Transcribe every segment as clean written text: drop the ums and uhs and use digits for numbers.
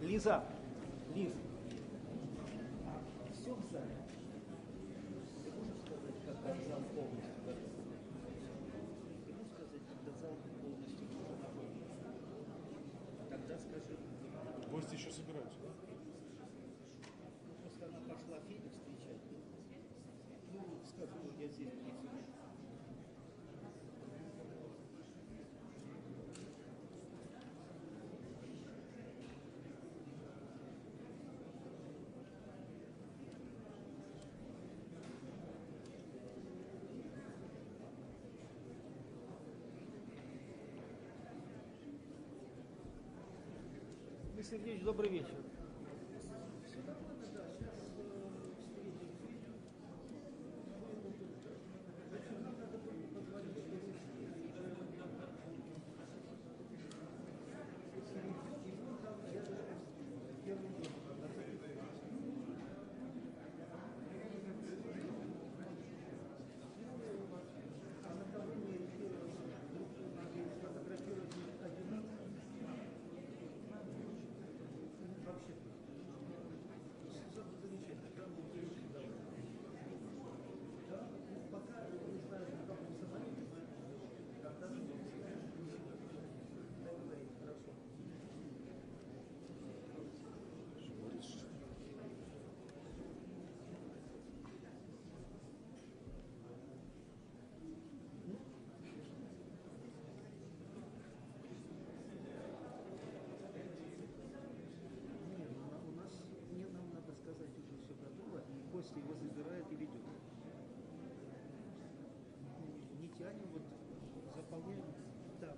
Лиза, Лиз, все в зале. Ты можешь сказать, когда зал полностью готов? Ты можешь сказать, когда зал полностью готов? Тогда скажи. Гости еще собираются, да? Ну, просто она пошла Федю встречать. Ну, скажу, я здесь присутствую. Сергеевич, добрый вечер. Костя его забирает и ведет. Не тянем, вот заполняем. Да.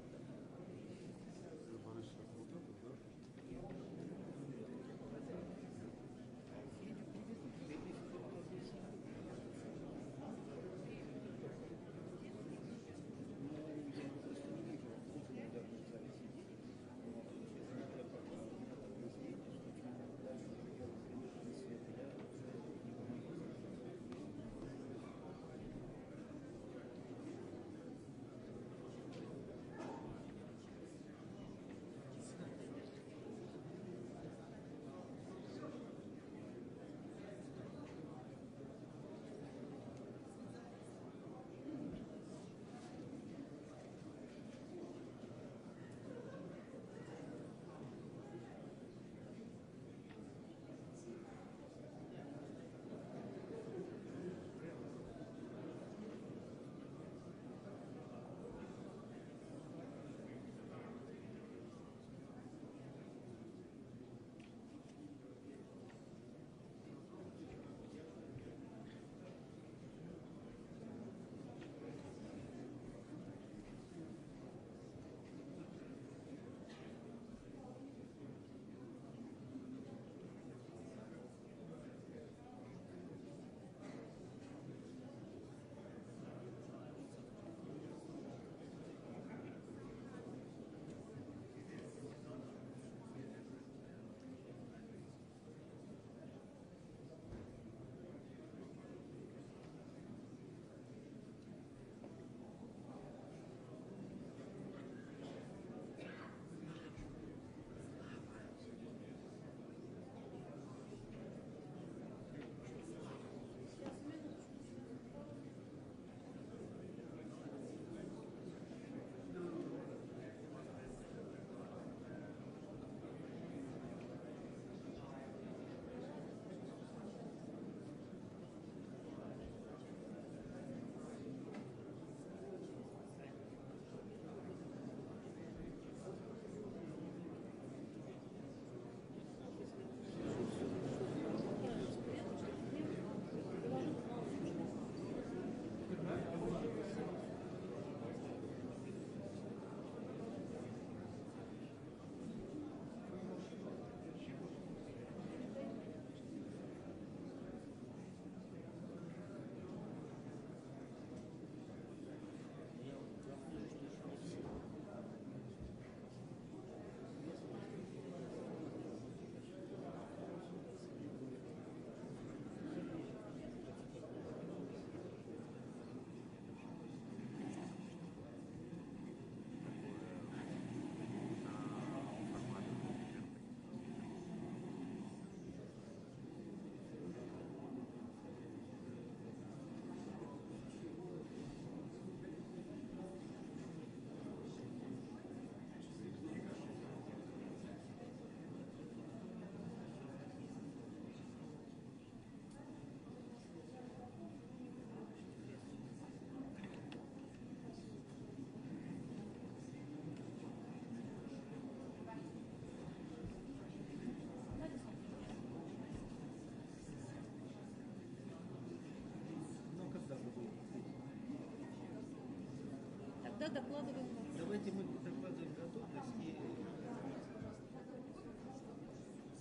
Давайте мы докладываем готовность и...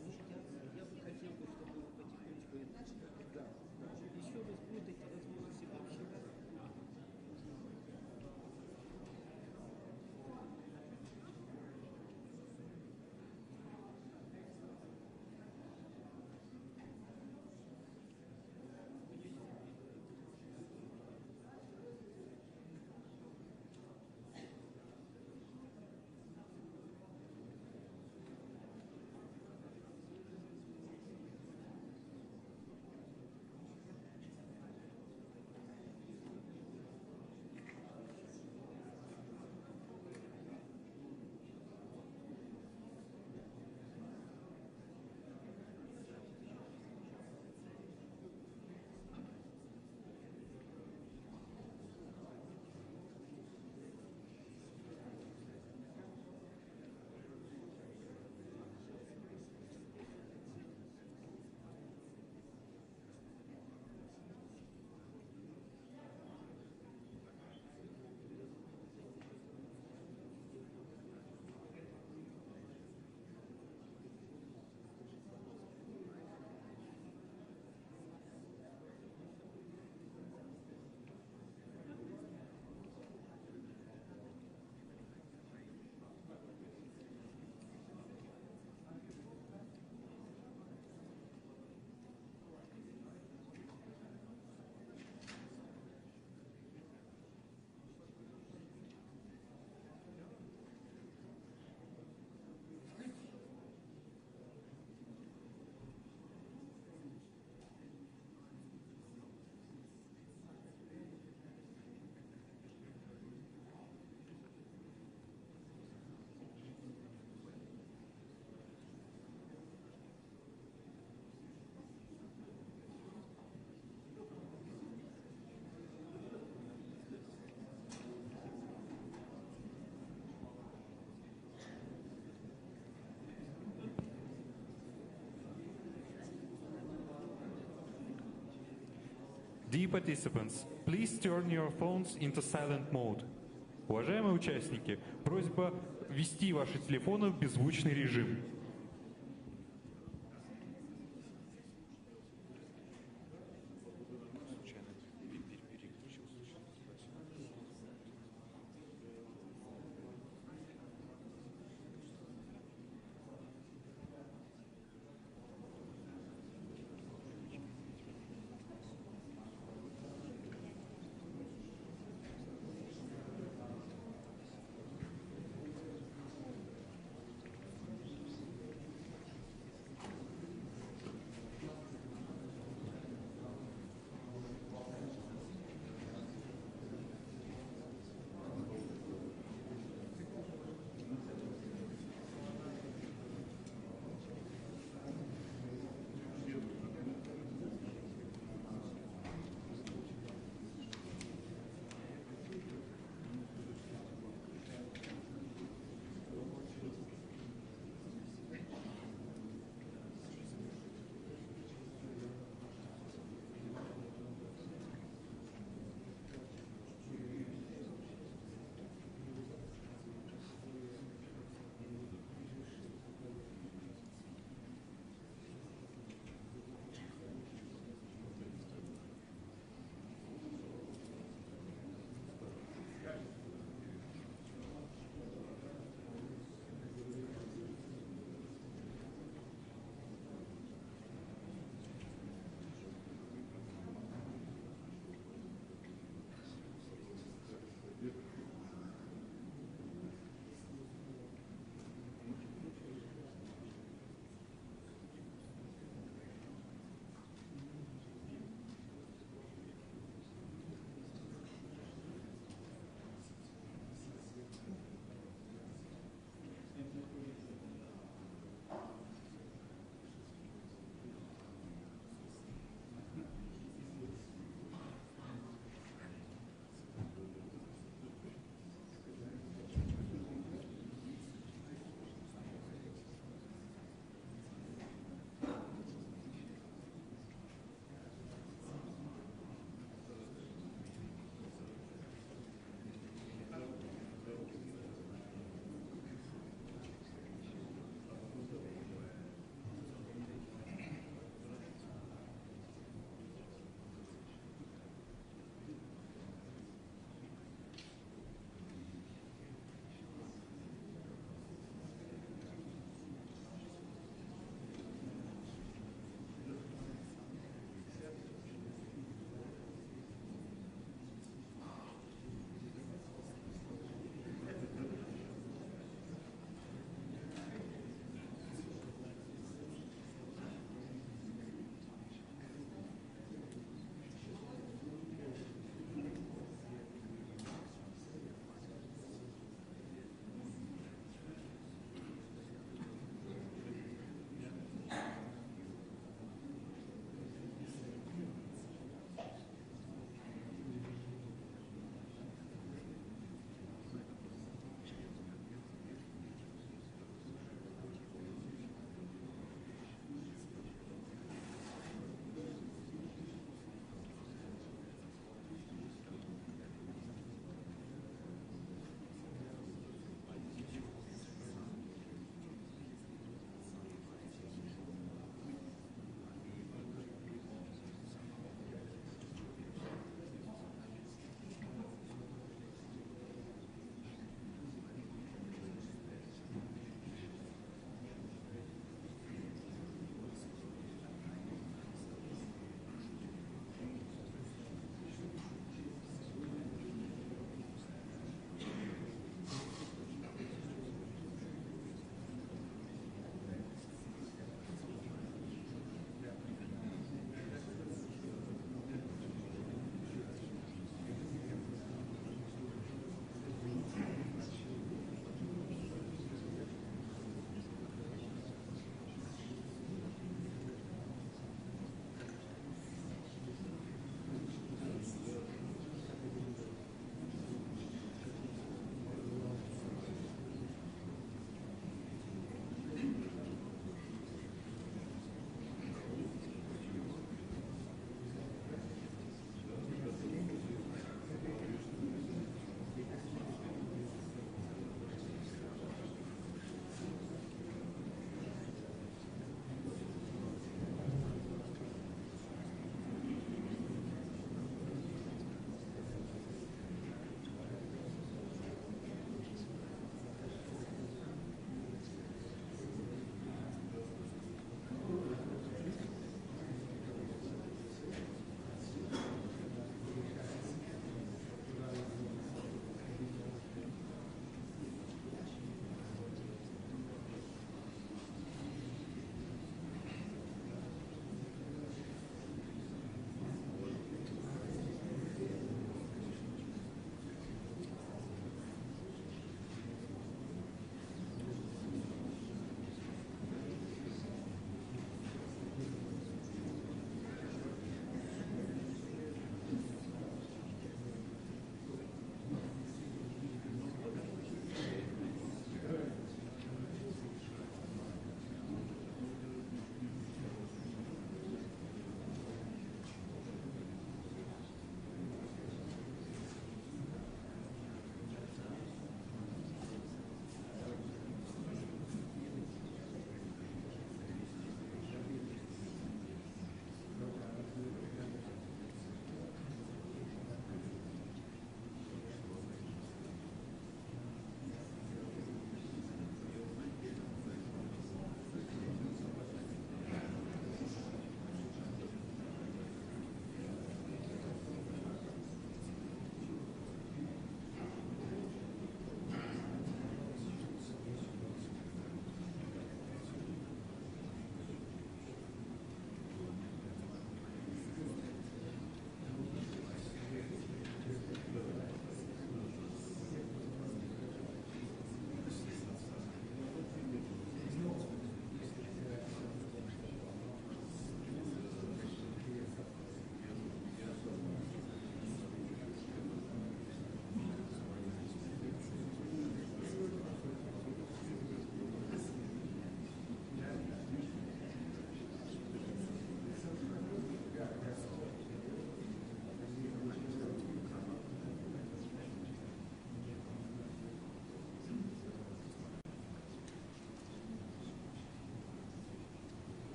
Слушайте, я бы хотел, чтобы вы потихонечку... Да. Еще раз будут эти возможности вообще. Dear participants, please turn your phones into silent mode. Уважаемые участники, просьба ввести ваши телефоны в беззвучный режим.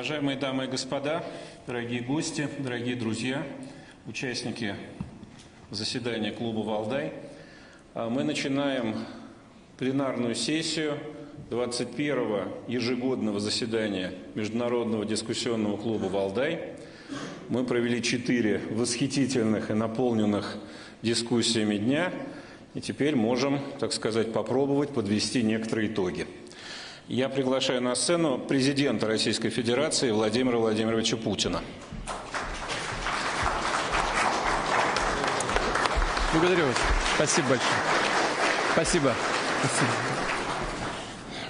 Уважаемые дамы и господа, дорогие гости, дорогие друзья, участники заседания клуба «Валдай», мы начинаем пленарную сессию 21-го ежегодного заседания Международного дискуссионного клуба «Валдай». Мы провели 4 восхитительных и наполненных дискуссиями дня, и теперь можем, так сказать, попробовать подвести некоторые итоги. Я приглашаю на сцену президента Российской Федерации Владимира Владимировича Путина. Благодарю вас. Спасибо большое. Спасибо. Спасибо.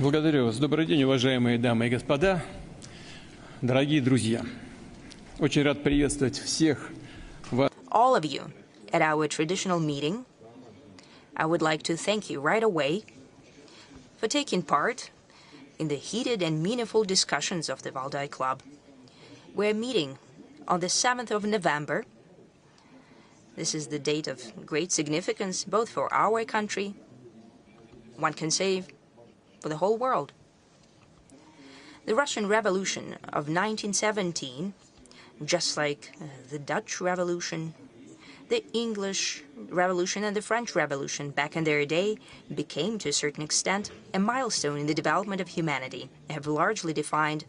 Благодарю вас. Добрый день, уважаемые дамы и господа, дорогие друзья. Очень рад приветствовать всех вас. All of you at our traditional meeting. I would like to thank you right away for taking part in the heated and meaningful discussions of the Valdai Club. We're meeting on the 7th of November. This is the date of great significance both for our country, one can say, for the whole world. The Russian Revolution of 1917, just like the Dutch Revolution, the English Revolution and the French Revolution back in their day became, to a certain extent, a milestone in the development of humanity, and have largely defined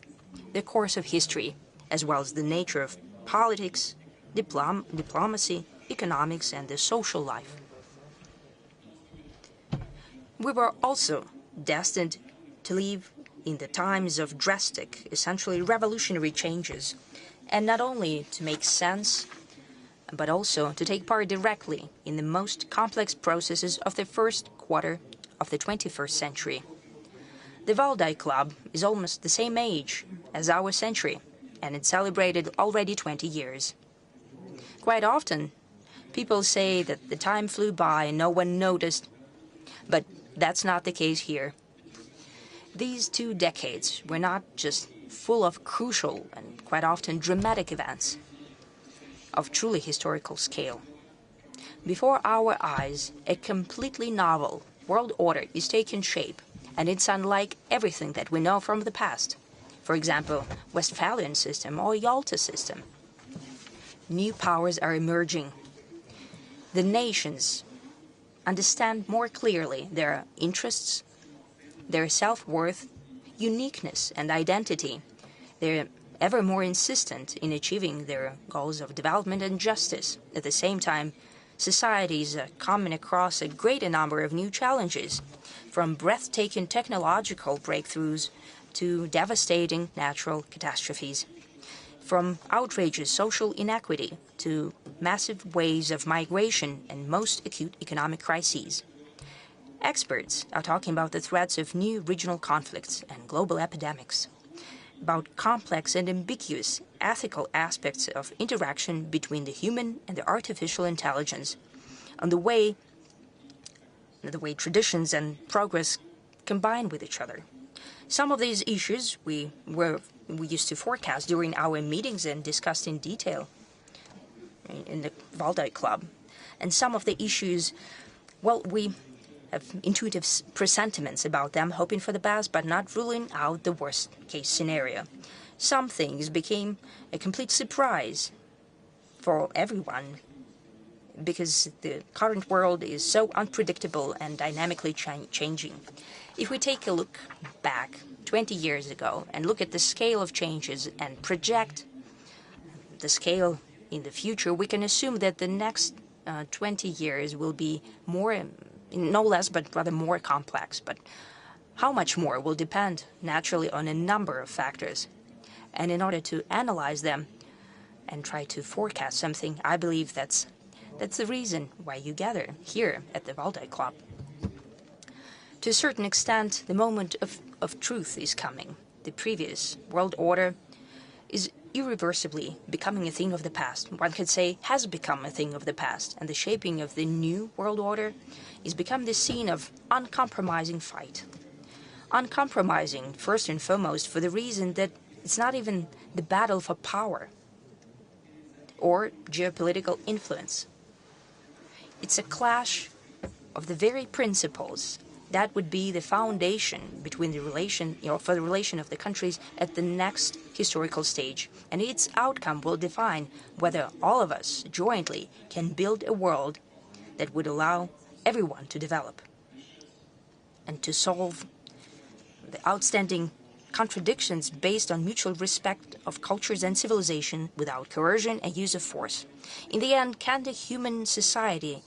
the course of history, as well as the nature of politics, diplomacy, economics, and the social life. We were also destined to live in the times of drastic, essentially revolutionary changes, and not only to make sense, but also to take part directly in the most complex processes of the first quarter of the 21st century. The Valdai Club is almost the same age as our century, and it celebrated already 20 years. Quite often, people say that the time flew by and no one noticed, but that's not the case here. These 2 decades were not just full of crucial and quite often dramatic events of truly historical scale. Before our eyes, a completely novel world order is taking shape, and it's unlike everything that we know from the past. For example, Westphalian system or Yalta system. New powers are emerging. The nations understand more clearly their interests, their self-worth, uniqueness, and identity. They're ever more insistent in achieving their goals of development and justice. At the same time, societies are coming across a greater number of new challenges, from breathtaking technological breakthroughs to devastating natural catastrophes, from outrageous social inequity to massive waves of migration and most acute economic crises. Experts are talking about the threats of new regional conflicts and global epidemics, about complex and ambiguous ethical aspects of interaction between the human and the artificial intelligence, on the way traditions and progress combine with each other. Some of these issues we used to forecast during our meetings and discussed in detail in the Valdai Club. And some of the issues, well, we have intuitive presentiments about them, hoping for the best, but not ruling out the worst-case scenario. Some things became a complete surprise for everyone, because the current world is so unpredictable and dynamically changing. If we take a look back 20 years ago and look at the scale of changes and project the scale in the future, we can assume that the next 20 years will be more, no less, but rather more complex. But how much more will depend naturally on a number of factors. And in order to analyze them and try to forecast something, I believe that's the reason why you gather here at the Valdai Club. To a certain extent, the moment of truth is coming. The previous world order is irreversibly becoming a thing of the past. One could say has become a thing of the past, and the shaping of the new world order is become the scene of uncompromising fight. Uncompromising, first and foremost, for the reason that it's not even the battle for power or geopolitical influence. It's a clash of the very principles that would be the foundation between the relation, for the relation of the countries at the next historical stage. And its outcome will define whether all of us jointly can build a world that would allow everyone to develop and to solve the outstanding contradictions based on mutual respect of cultures and civilization without coercion and use of force. In the end, can the human society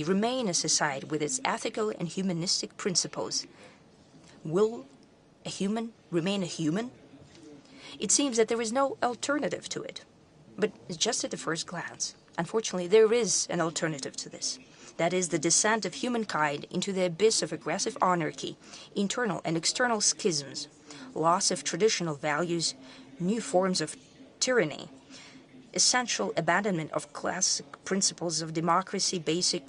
remain a society with its ethical and humanistic principles? Will a human remain a human? It seems that there is no alternative to it. But just at the first glance, unfortunately, there is an alternative to this. That is the descent of humankind into the abyss of aggressive anarchy, internal and external schisms, loss of traditional values, new forms of tyranny, essential abandonment of classic principles of democracy, basic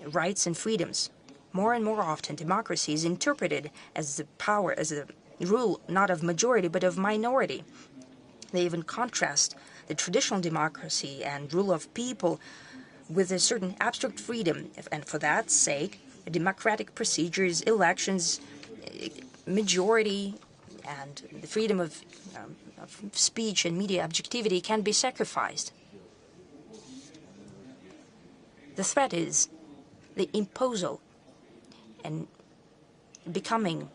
rights and freedoms. More and more often, democracy is interpreted as the rule not of majority but of minority. They even contrast the traditional democracy and rule of people with a certain abstract freedom, and for that sake, democratic procedures, elections, majority, and the freedom of speech and media objectivity can be sacrificed. The threat is the imposal and becoming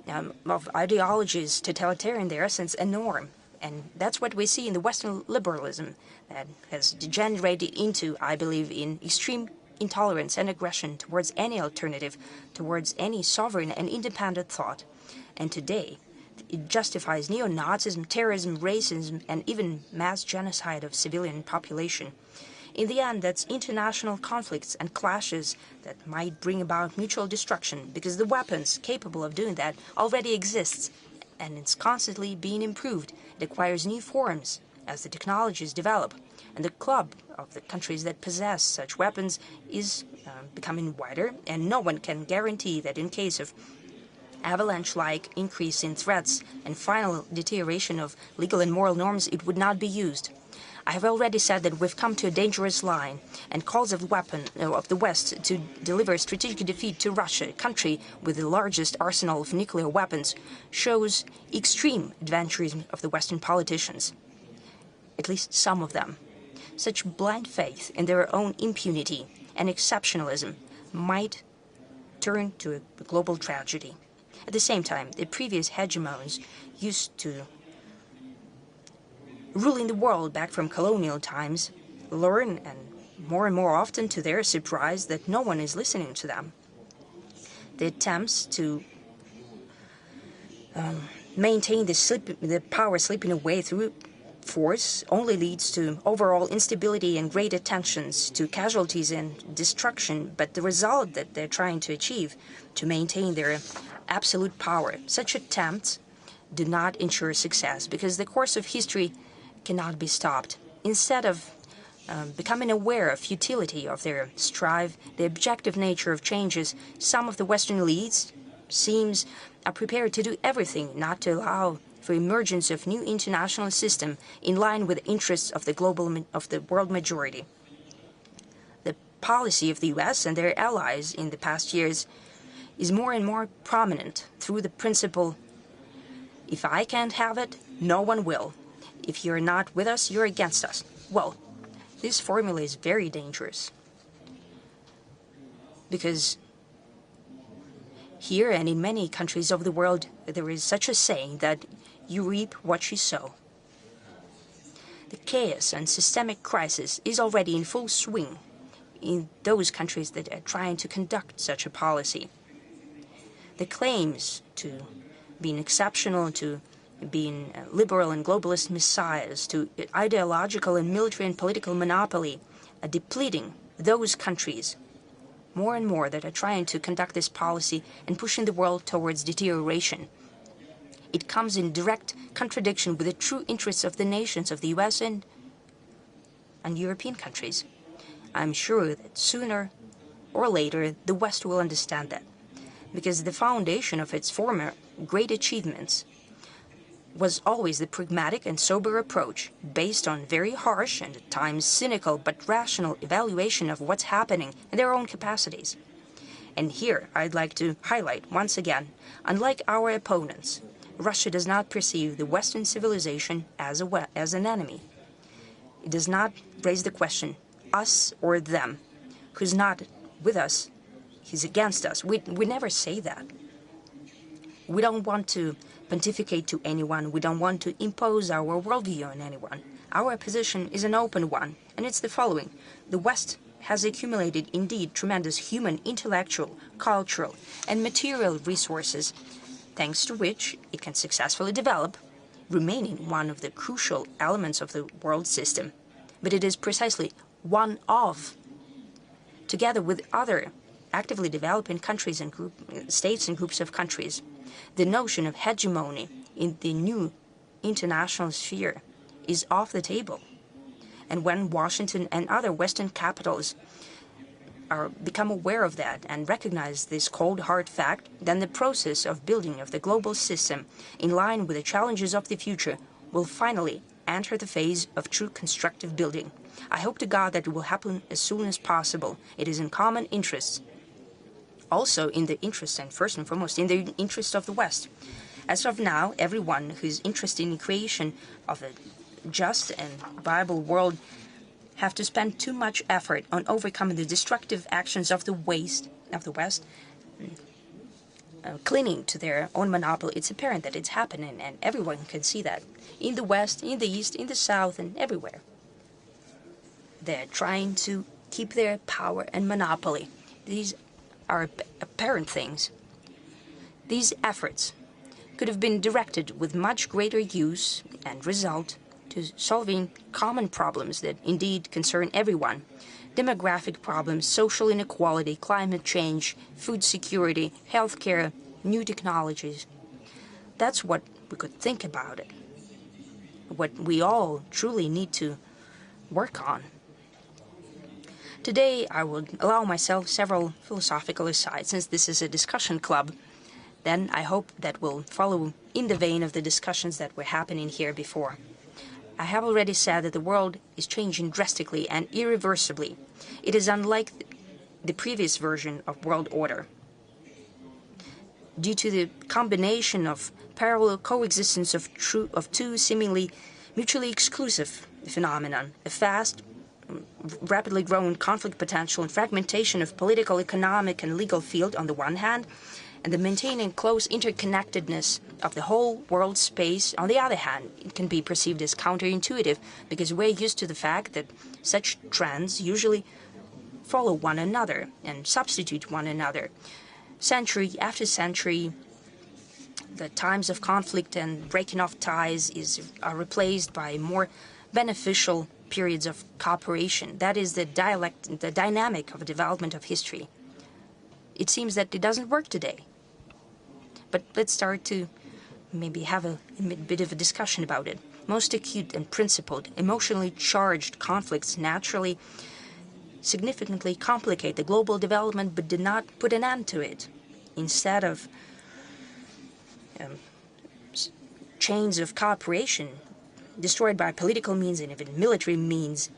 of ideologies totalitarian in their essence a norm. And that's what we see in the Western liberalism that has degenerated into, I believe, in extreme intolerance and aggression towards any alternative, towards any sovereign and independent thought. And today, it justifies neo-Nazism, terrorism, racism, and even mass genocide of civilian population. In the end, that's international conflicts and clashes that might bring about mutual destruction, because the weapons capable of doing that already exists, and it's constantly being improved. It acquires new forms as the technologies develop, and the club of the countries that possess such weapons is becoming wider, and no one can guarantee that in case of avalanche-like increase in threats and final deterioration of legal and moral norms, it would not be used. I have already said that we've come to a dangerous line, and calls of the West to deliver strategic defeat to Russia, a country with the largest arsenal of nuclear weapons, shows extreme adventurism of the Western politicians, at least some of them. Such blind faith in their own impunity and exceptionalism might turn to a global tragedy. At the same time, the previous hegemons used to ruling the world back from colonial times learn, and more often to their surprise, that no one is listening to them. The attempts to maintain the power slipping away through force only leads to overall instability and great tensions, to casualties and destruction, but the result that they're trying to achieve, to maintain their absolute power, such attempts do not ensure success, because the course of history cannot be stopped. Instead of becoming aware of futility of their strive, the objective nature of changes, some of the Western elites are prepared to do everything not to allow for emergence of new international system in line with the interests of the world majority. The policy of the US and their allies in the past years is more and more prominent through the principle, if I can't have it, no one will. If you're not with us, you're against us. Well, this formula is very dangerous, because here and in many countries of the world, there is such a saying that you reap what you sow. The chaos and systemic crisis is already in full swing in those countries that are trying to conduct such a policy. The claims to being exceptional, to being liberal and globalist messiahs, to ideological and military and political monopoly, are depleting those countries more and more that are trying to conduct this policy and pushing the world towards deterioration. It comes in direct contradiction with the true interests of the nations of the US and European countries. I'm sure that sooner or later the West will understand that, because the foundation of its former great achievements was always the pragmatic and sober approach, based on very harsh and at times cynical but rational evaluation of what's happening in their own capacities. And here I'd like to highlight once again, unlike our opponents, Russia does not perceive the Western civilization as an enemy. It does not raise the question, us or them. Who's not with us, he's against us. We never say that. We don't want to pontificate to anyone. We don't want to impose our worldview on anyone. Our position is an open one, and it's the following. The West has accumulated indeed tremendous human, intellectual, cultural, and material resources, thanks to which it can successfully develop, remaining one of the crucial elements of the world system. But it is precisely one of, together with other actively developing countries and states and groups of countries, the notion of hegemony in the new international sphere is off the table. And when Washington and other Western capitals become aware of that and recognize this cold hard fact, then the process of building of the global system in line with the challenges of the future will finally enter the phase of true constructive building. I hope to God that it will happen as soon as possible. It is in common interests, also in the interest, and first and foremost, in the interest of the West. As of now, everyone who is interested in the creation of a just and viable world have to spend too much effort on overcoming the destructive actions of the West, clinging to their own monopoly. It's apparent that it's happening, and everyone can see that. In the West, in the East, in the South, and everywhere. They're trying to keep their power and monopoly. These are apparent things. These efforts could have been directed with much greater use and result to solving common problems that indeed concern everyone. Demographic problems, social inequality, climate change, food security, healthcare, new technologies. That's what we could think about it. What we all truly need to work on. Today I will allow myself several philosophical asides, since this is a discussion club. Then I hope that will follow in the vein of the discussions that were happening here before. I have already said that the world is changing drastically and irreversibly. It is unlike the previous version of world order. Due to the combination of parallel coexistence of two seemingly mutually exclusive phenomena, a fast, rapidly growing conflict potential and fragmentation of political, economic, and legal field on the one hand, and the maintaining close interconnectedness of the whole world space on the other hand, it can be perceived as counterintuitive because we're used to the fact that such trends usually follow one another and substitute one another. Century after century, the times of conflict and breaking off ties are replaced by more beneficial periods of cooperation. That is the dynamic of development of history. It seems that it doesn't work today. But let's start to maybe have a bit of a discussion about it. Most acute and principled, emotionally charged conflicts naturally significantly complicate the global development but did not put an end to it. Instead of chains of cooperation destroyed by political means and even military means,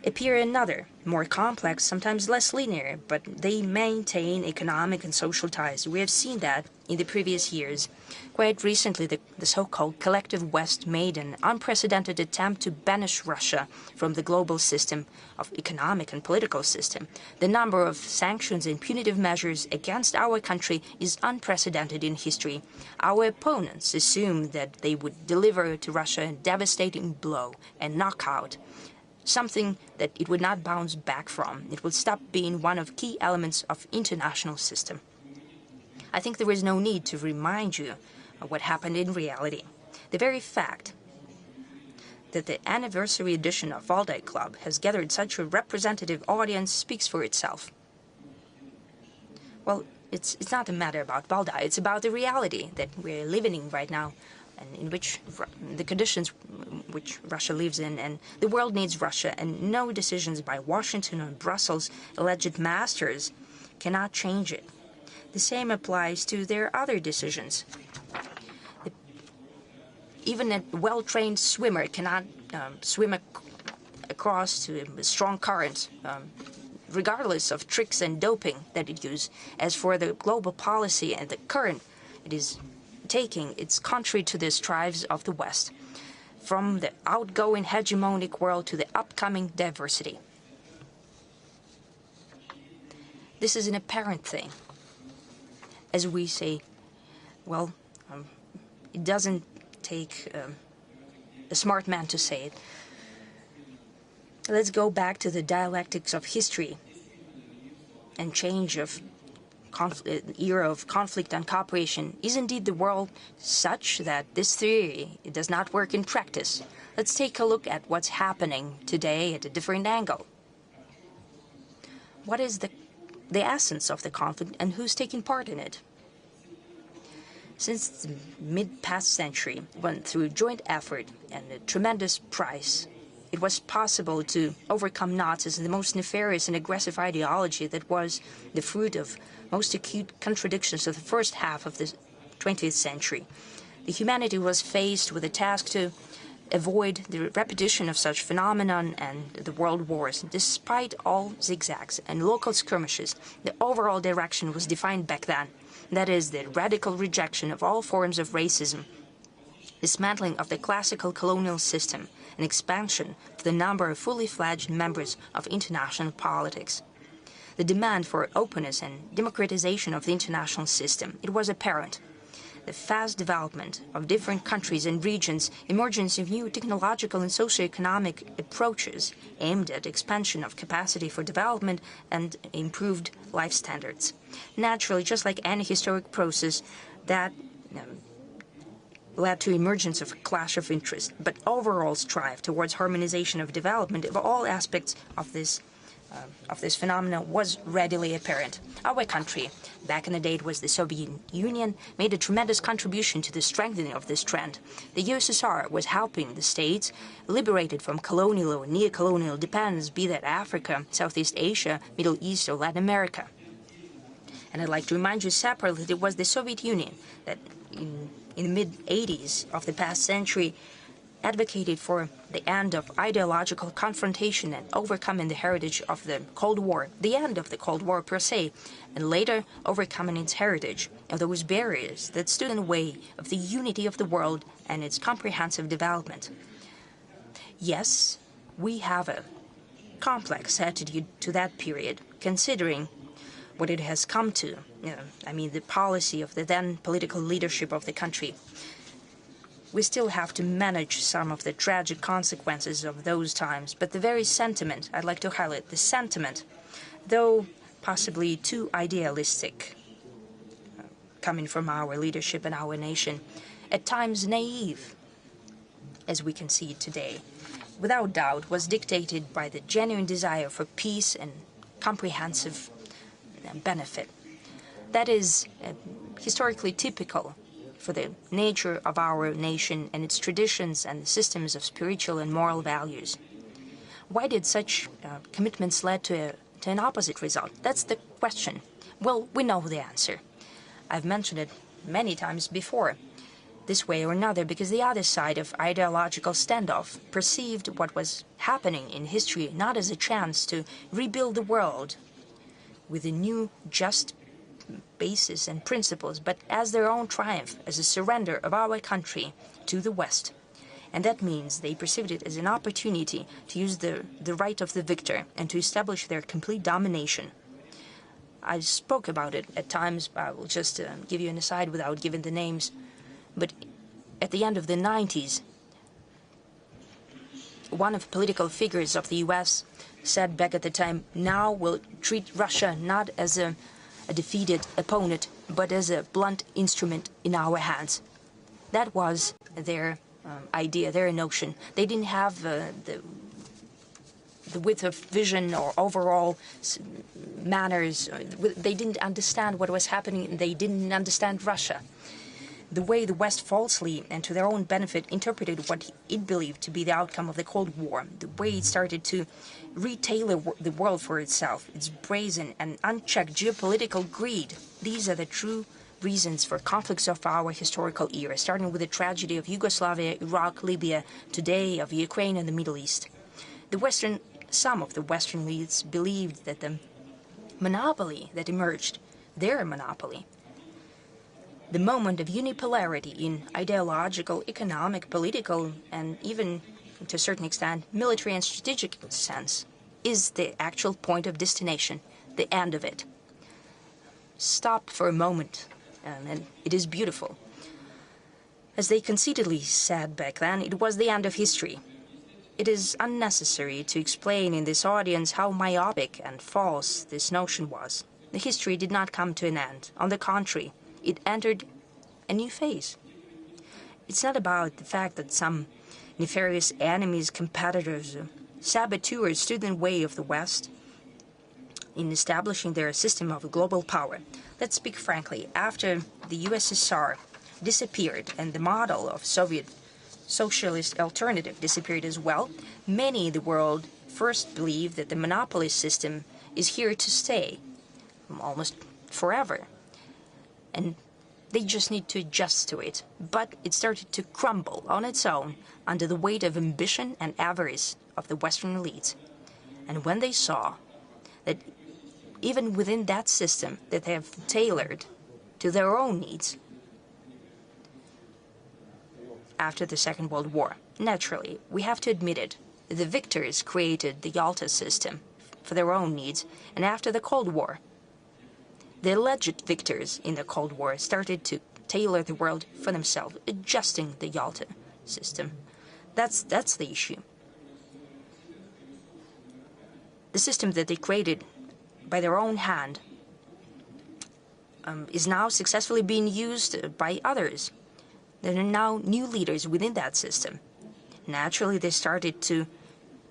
appear another, more complex, sometimes less linear, but they maintain economic and social ties. We have seen that in the previous years. Quite recently, the so-called collective West made an unprecedented attempt to banish Russia from the global system of economic and political system. The number of sanctions and punitive measures against our country is unprecedented in history. Our opponents assumed that they would deliver to Russia a devastating blow and knockout, something that it would not bounce back from. It would stop being one of key elements of international system. I think there is no need to remind you of what happened in reality. The very fact that the anniversary edition of Valdai Club has gathered such a representative audience speaks for itself. Well, it's not a matter about Valdai, it's about the reality that we're living in right now, and in which the conditions which Russia lives in, and the world needs Russia, and no decisions by Washington or Brussels, alleged masters, cannot change it. The same applies to their other decisions. Even a well-trained swimmer cannot swim across to a strong current regardless of tricks and doping that it uses. As for the global policy and the current it is taking, it's contrary to the strives of the West, from the outgoing hegemonic world to the upcoming diversity. This is an apparent thing. As we say, well, it doesn't take a smart man to say it. Let's go back to the dialectics of history and change of era of conflict and cooperation. Is indeed the world such that this theory it does not work in practice? Let's take a look at what's happening today at a different angle. What is the essence of the conflict and who's taking part in it? Since the mid-past century, when through joint effort and a tremendous price, it was possible to overcome Nazism, the most nefarious and aggressive ideology that was the fruit of most acute contradictions of the first half of the 20th century. The humanity was faced with a task to avoid the repetition of such phenomenon and the world wars. Despite all zigzags and local skirmishes, the overall direction was defined back then. That is, the radical rejection of all forms of racism, dismantling of the classical colonial system, and expansion of the number of fully fledged members of international politics. The demand for openness and democratization of the international system, it was apparent. The fast development of different countries and regions, emergence of new technological and socio-economic approaches aimed at expansion of capacity for development and improved life standards. Naturally, just like any historic process, that led to emergence of a clash of interest, but overall strive towards harmonization of development of all aspects of this phenomenon was readily apparent. Our country, back in the day it was the Soviet Union, made a tremendous contribution to the strengthening of this trend. The USSR was helping the states liberated from colonial or neo-colonial dependence, be that Africa, Southeast Asia, Middle East or Latin America. And I'd like to remind you separately that it was the Soviet Union that in the mid-80s of the past century advocated for the end of ideological confrontation and overcoming the heritage of the Cold War, the end of the Cold War per se, and later overcoming its heritage and those barriers that stood in the way of the unity of the world and its comprehensive development. Yes, we have a complex attitude to that period, considering what it has come to, the policy of the then political leadership of the country. We still have to manage some of the tragic consequences of those times, but the very sentiment, I'd like to highlight the sentiment, though possibly too idealistic, coming from our leadership and our nation, at times naive, as we can see today, without doubt was dictated by the genuine desire for peace and comprehensive benefit. That is historically typical for the nature of our nation and its traditions and systems of spiritual and moral values. Why did such commitments lead to an opposite result? That's the question. Well, we know the answer. I've mentioned it many times before, this way or another, because the other side of ideological standoff perceived what was happening in history not as a chance to rebuild the world with a new, just basis and principles, but as their own triumph, as a surrender of our country to the West. And that means they perceived it as an opportunity to use the right of the victor and to establish their complete domination. I spoke about it at times. I will just give you an aside without giving the names. But at the end of the 90s, one of the political figures of the U.S. said back at the time, now we'll treat Russia not as a defeated opponent, but as a blunt instrument in our hands. That was their idea, their notion. They didn't have the width of vision or overall manners. They didn't understand what was happening. They didn't understand Russia. The way the West falsely and to their own benefit interpreted what it believed to be the outcome of the Cold War, the way it started to retailer the world for itself, its brazen and unchecked geopolitical greed. These are the true reasons for conflicts of our historical era, starting with the tragedy of Yugoslavia, Iraq, Libya, today of Ukraine and the Middle East. The Western some of the Western elites believed that the monopoly that emerged, their monopoly, the moment of unipolarity in ideological, economic, political, and even, to a certain extent, military and strategic sense, is the actual point of destination, the end of it. Stop for a moment, and it is beautiful. As they conceitedly said back then, it was the end of history. It is unnecessary to explain in this audience how myopic and false this notion was. The history did not come to an end. On the contrary, it entered a new phase. It's not about the fact that some nefarious enemies, competitors, saboteurs stood in the way of the West in establishing their system of global power. Let's speak frankly. After the USSR disappeared and the model of Soviet socialist alternative disappeared as well, many in the world first believed that the monopoly system is here to stay, almost forever. And they just need to adjust to it. But it started to crumble on its own under the weight of ambition and avarice of the Western elites. And when they saw that even within that system that they have tailored to their own needs, after the Second World War, naturally, we have to admit it, the victors created the Yalta system for their own needs, and after the Cold War, the alleged victors in the Cold War started to tailor the world for themselves, adjusting the Yalta system. That's the issue. The system that they created by their own hand is now successfully being used by others. There are now new leaders within that system. Naturally, they started to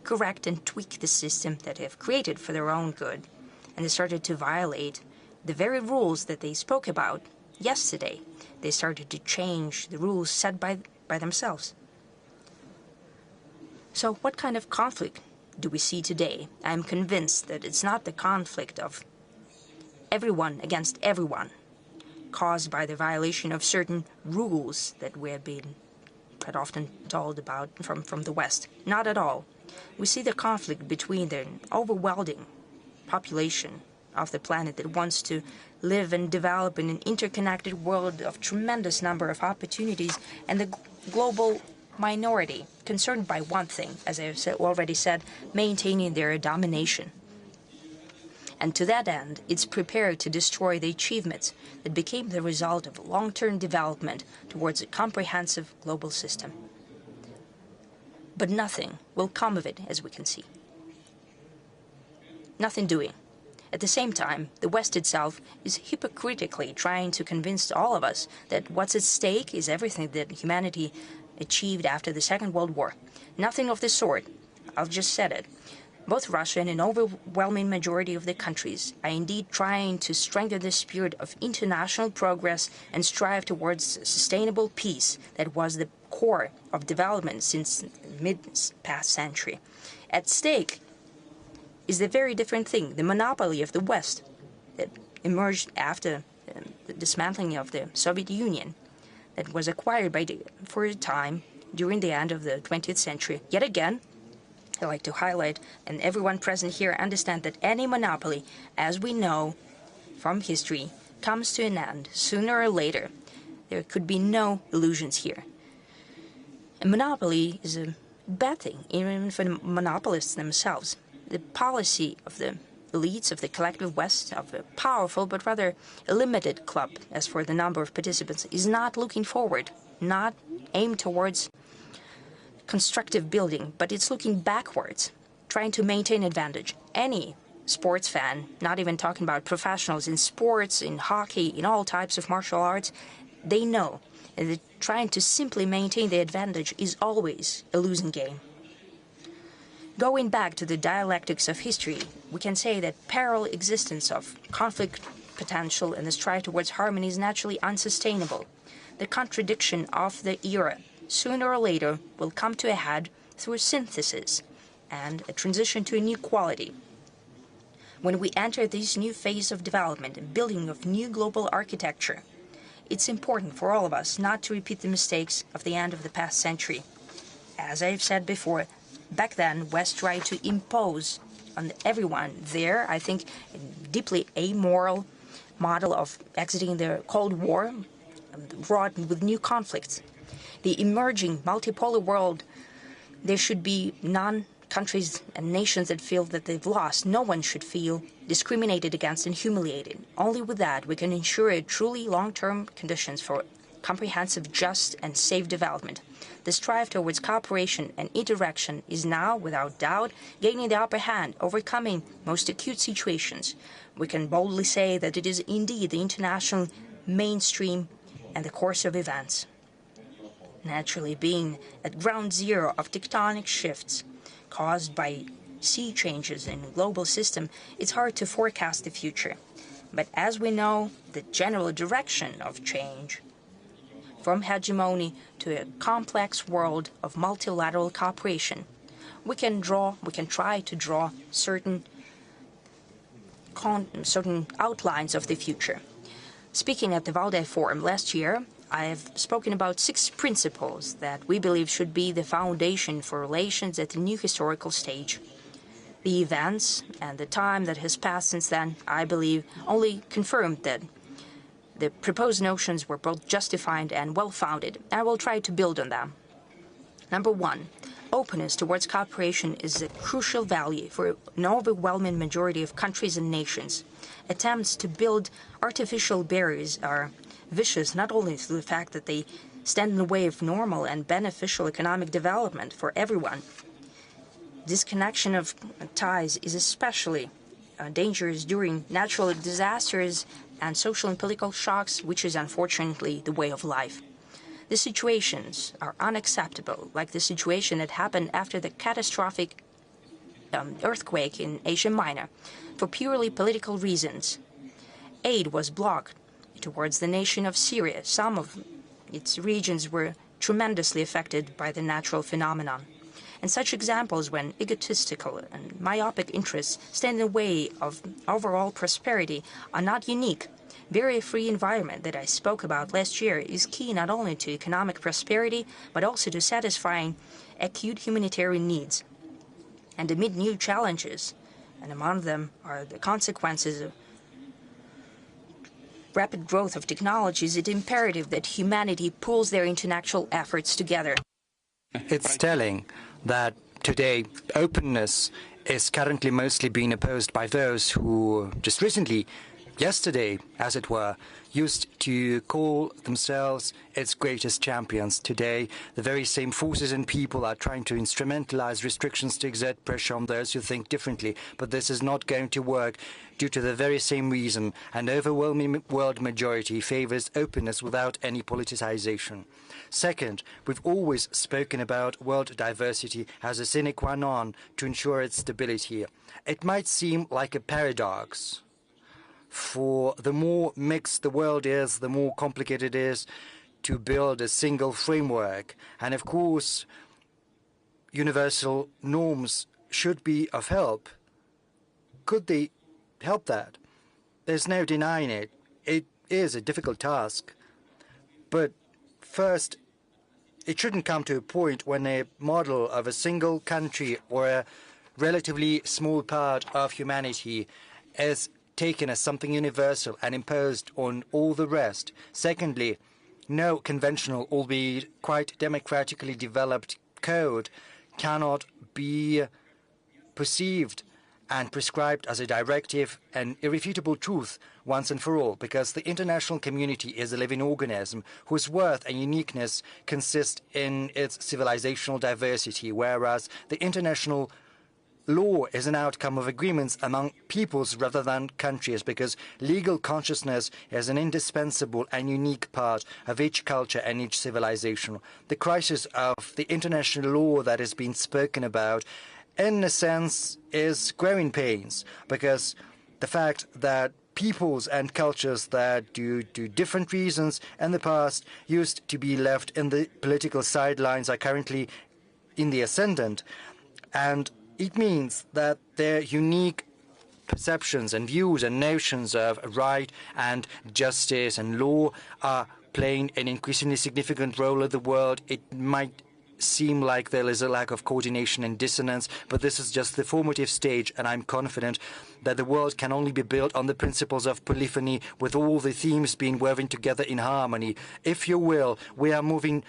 correct and tweak the system that they have created for their own good, and they started to violate the very rules that they spoke about yesterday. They started to change the rules set by themselves. So what kind of conflict do we see today? I am convinced that it's not the conflict of everyone against everyone, caused by the violation of certain rules that we have been quite often told about from the West. Not at all. We see the conflict between the overwhelming population of the planet that wants to live and develop in an interconnected world of tremendous number of opportunities, and the global minority concerned by one thing, as I have already said, maintaining their domination. And to that end, it's prepared to destroy the achievements that became the result of long-term development towards a comprehensive global system. But nothing will come of it, as we can see. Nothing doing. At the same time, the West itself is hypocritically trying to convince all of us that what's at stake is everything that humanity achieved after the Second World War. Nothing of the sort. I've just said it. Both Russia and an overwhelming majority of the countries are indeed trying to strengthen the spirit of international progress and strive towards sustainable peace that was the core of development since the mid-past century. At stake is the very different thing, the monopoly of the West that emerged after the dismantling of the Soviet Union, that was acquired for a time during the end of the 20th century. Yet again, I like to highlight, and everyone present here understand, that any monopoly, as we know from history, comes to an end sooner or later. There could be no illusions here. A monopoly is a bad thing, even for the monopolists themselves. The policy of the elites of the collective West, of a powerful but rather a limited club as for the number of participants, is not looking forward, not aimed towards constructive building, but it's looking backwards, trying to maintain advantage. Any sports fan, not even talking about professionals in sports, in hockey, in all types of martial arts, they know that trying to simply maintain the advantage is always a losing game. Going back to the dialectics of history, we can say that parallel existence of conflict potential and the strive towards harmony is naturally unsustainable. The contradiction of the era sooner or later will come to a head through a synthesis and a transition to a new quality. When we enter this new phase of development and building of new global architecture, it's important for all of us not to repeat the mistakes of the end of the past century. As I've said before, back then, West tried to impose on everyone there, I think, a deeply amoral model of exiting the Cold War, wrought with new conflicts. The emerging multipolar world, there should be countries and nations that feel that they've lost. No one should feel discriminated against and humiliated. Only with that we can ensure a truly long-term conditions for comprehensive, just and safe development. The strive towards cooperation and interaction is now, without doubt, gaining the upper hand, overcoming most acute situations. We can boldly say that it is indeed the international mainstream and the course of events. Naturally, being at ground zero of tectonic shifts caused by sea changes in the global system, it's hard to forecast the future. But as we know, the general direction of change from hegemony to a complex world of multilateral cooperation, we can try to draw certain outlines of the future. Speaking at the Valdai Forum last year, I have spoken about 6 principles that we believe should be the foundation for relations at the new historical stage. The events and the time that has passed since then, I believe, only confirmed that the proposed notions were both justified and well-founded. I will try to build on them. Number 1, openness towards cooperation is a crucial value for an overwhelming majority of countries and nations. Attempts to build artificial barriers are vicious not only through the fact that they stand in the way of normal and beneficial economic development for everyone. Disconnection of ties is especially dangerous during natural disasters and social and political shocks, which is unfortunately the way of life. The situations are unacceptable, like the situation that happened after the catastrophic earthquake in Asia Minor. For purely political reasons, aid was blocked towards the nation of Syria. Some of its regions were tremendously affected by the natural phenomenon. And such examples, when egotistical and myopic interests stand in the way of overall prosperity, are not unique. Barrier-free environment that I spoke about last year is key not only to economic prosperity, but also to satisfying acute humanitarian needs. And amid new challenges, and among them are the consequences of rapid growth of technologies, it's imperative that humanity pools their intellectual efforts together. It's telling that today openness is currently mostly being opposed by those who just recently, yesterday, as it were, used to call themselves its greatest champions. Today, the very same forces and people are trying to instrumentalize restrictions to exert pressure on those who think differently. But this is not going to work due to the very same reason. An overwhelming world majority favors openness without any politicization. Second, we've always spoken about world diversity as a sine qua non to ensure its stability. It might seem like a paradox. For the more mixed the world is, the more complicated it is to build a single framework. And of course, universal norms should be of help. Could they help that? There's no denying it. It is a difficult task. But first, it shouldn't come to a point when a model of a single country or a relatively small part of humanity is taken as something universal and imposed on all the rest. Secondly, no conventional, albeit quite democratically developed code cannot be perceived and prescribed as a directive and irrefutable truth once and for all, because the international community is a living organism whose worth and uniqueness consist in its civilizational diversity, whereas the international law is an outcome of agreements among peoples rather than countries, because legal consciousness is an indispensable and unique part of each culture and each civilization. The crisis of the international law that has been spoken about, in a sense, is growing pains, because the fact that peoples and cultures that, due to different reasons in the past, used to be left in the political sidelines are currently in the ascendant. And it means that their unique perceptions and views and notions of right and justice and law are playing an increasingly significant role in the world. It might seem like there is a lack of coordination and dissonance, but this is just the formative stage, and I'm confident that the world can only be built on the principles of polyphony, with all the themes being woven together in harmony. If you will, we are moving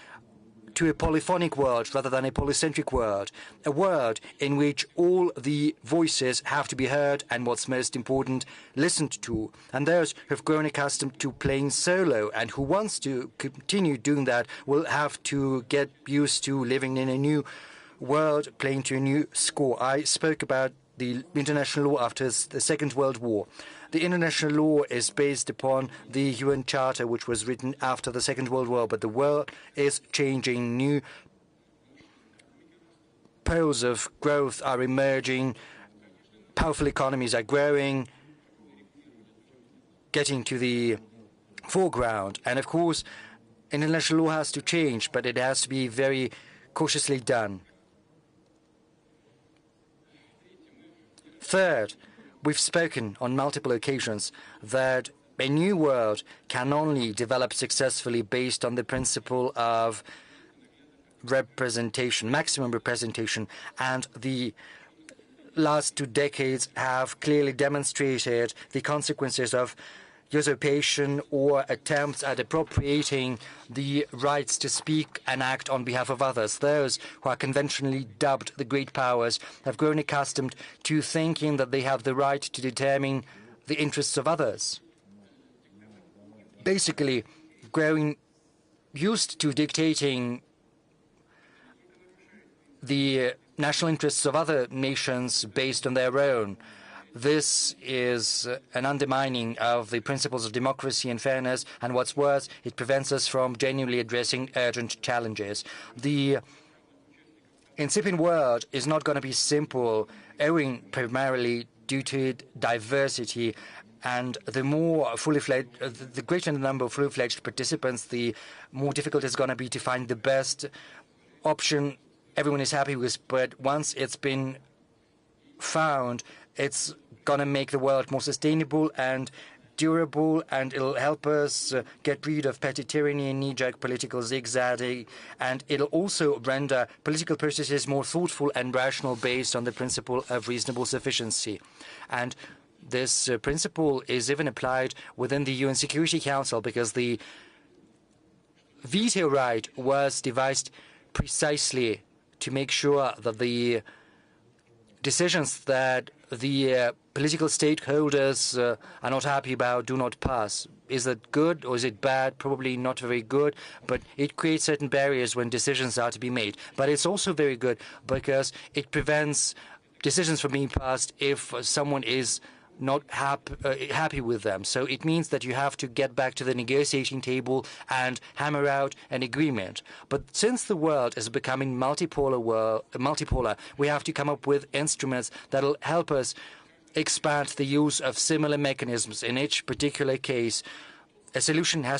to a polyphonic world rather than a polycentric world, a world in which all the voices have to be heard and, what's most important, listened to. And those who have grown accustomed to playing solo and who wants to continue doing that will have to get used to living in a new world, playing to a new score. I spoke about the international law after the Second World War. The international law is based upon the UN Charter, which was written after the Second World War, but the world is changing. New poles of growth are emerging, powerful economies are growing, getting to the foreground. And of course, international law has to change, but it has to be very cautiously done. Third, we've spoken on multiple occasions that a new world can only develop successfully based on the principle of representation, maximum representation, and the last 2 decades have clearly demonstrated the consequences of usurpation or attempts at appropriating the rights to speak and act on behalf of others. Those who are conventionally dubbed the great powers have grown accustomed to thinking that they have the right to determine the interests of others. Basically, growing used to dictating the national interests of other nations based on their own. This is an undermining of the principles of democracy and fairness, and what's worse, it prevents us from genuinely addressing urgent challenges. The incipient world is not going to be simple, owing primarily due to diversity, and the greater the number of fully-fledged participants, the more difficult it's going to be to find the best option everyone is happy with. But once it's been found, it's going to make the world more sustainable and durable, and it'll help us get rid of petty tyranny and knee-jerk political zigzagging, and it'll also render political processes more thoughtful and rational based on the principle of reasonable sufficiency. And this principle is even applied within the UN Security Council, because the veto right was devised precisely to make sure that the decisions that the political stakeholders are not happy about do not pass. Is that good or is it bad? Probably not very good, but it creates certain barriers when decisions are to be made. But it's also very good because it prevents decisions from being passed if someone is not happy with them. So it means that you have to get back to the negotiating table and hammer out an agreement. But since the world is becoming multipolar, we have to come up with instruments that will help us expand the use of similar mechanisms. In each particular case, a solution has